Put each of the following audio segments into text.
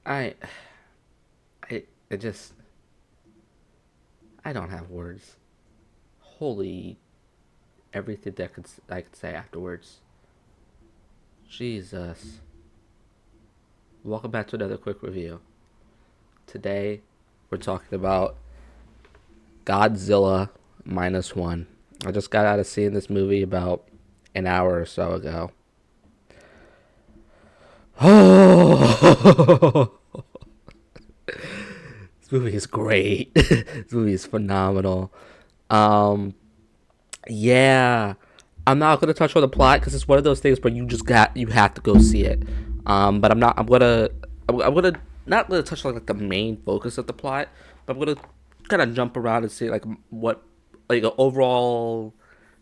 I, I just, I don't have words. Holy, everything that I could say afterwards. Jesus. Welcome back to another quick review. Today, we're talking about Godzilla minus one. I just got out of seeing this movie about an hour or so ago. Oh, this movie is great. This movie is phenomenal. Um, yeah, I'm not gonna touch on the plot because it's one of those things where you have to go see it. But I'm not. I'm gonna not gonna touch on like the main focus of the plot, but I'm gonna kind of jump around and say like what like an overall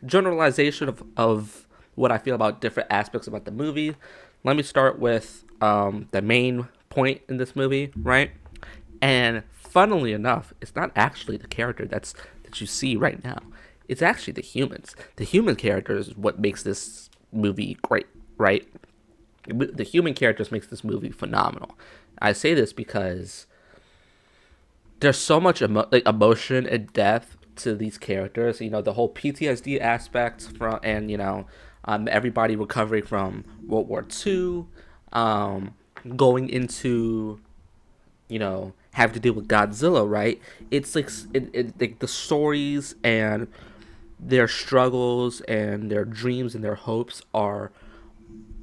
generalization of what I feel about different aspects about the movie. Let me start with the main point in this movie, right? And funnily enough, it's not actually the character that you see right now. It's actually the humans. The human characters is what makes this movie great, right? The human characters makes this movie phenomenal. I say this because there's so much emotion and depth to these characters. You know, the whole PTSD aspect from, and everybody recovering from World War II, going into have to deal with Godzilla, right? It's like the stories and their struggles and their dreams and their hopes are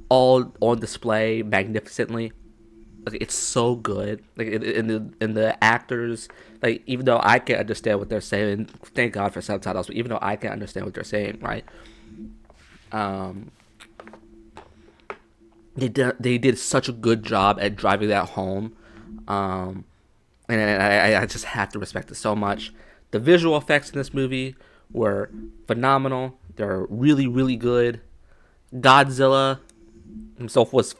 all on display magnificently. Like it's so good. Like in the actors, like even though I can't understand what they're saying, thank God for subtitles. But even though I can't understand what they're saying, right? Um, they did such a good job at driving that home. Um, and I just have to respect it so much. The visual effects in this movie were phenomenal. They're really, really good. Godzilla himself was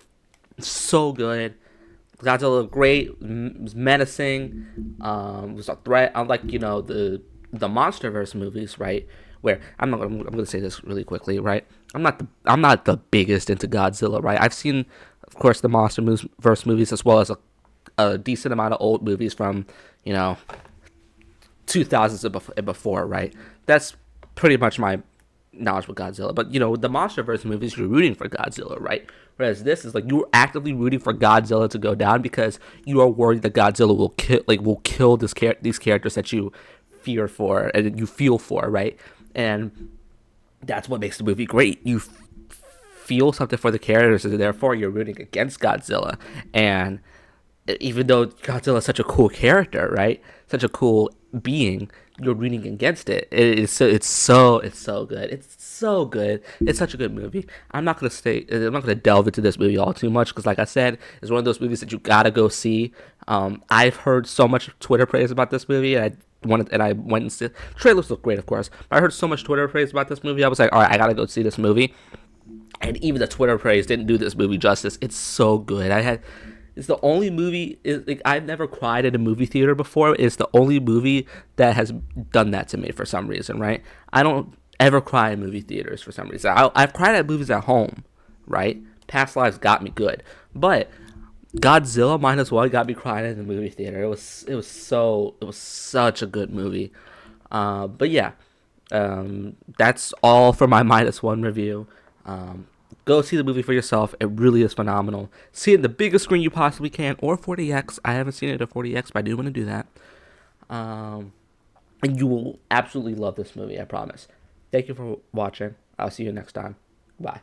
so good. Godzilla great, was menacing, was a threat. Unlike the MonsterVerse movies, right? Where I'm gonna say this really quickly, right? I'm not the biggest into Godzilla, right? I've seen, of course, the MonsterVerse movies as well as a decent amount of old movies from you know 2000s and before, right? That's pretty much my knowledge with Godzilla. But the MonsterVerse movies, you're rooting for Godzilla, right? Whereas this is like you're actively rooting for Godzilla to go down because you are worried that Godzilla will kill these characters that you fear for and you feel for, right? And that's what makes the movie great. You feel something for the characters, and therefore you're rooting against Godzilla. And even though Godzilla is such a cool character, right? Such a cool being, you're rooting against it. It's so good. It's so good. It's such a good movie. I'm not gonna delve into this movie all too much because, like I said, it's one of those movies that you gotta go see. I've heard so much Twitter praise about this movie, and I went and see. Trailers look great, of course, but I heard so much Twitter praise about this movie. I was like, all right, I gotta go see this movie. And even the Twitter praise didn't do this movie justice. It's so good. It's the only movie. Like I've never cried at a movie theater before. It's the only movie that has done that to me for some reason. Right? I don't ever cry in movie theaters for some reason. I've cried at movies at home. Right? Past lives got me good, but Godzilla minus one got me crying in the movie theater. It was such a good movie. But yeah, that's all for my minus one review. Um, Go see the movie for yourself. It really is phenomenal. See it in the biggest screen you possibly can, or 40x. I haven't seen it at 40x, but I do want to do that. Um, and you will absolutely love this movie. I promise. Thank you for watching. I'll see you next time. Bye.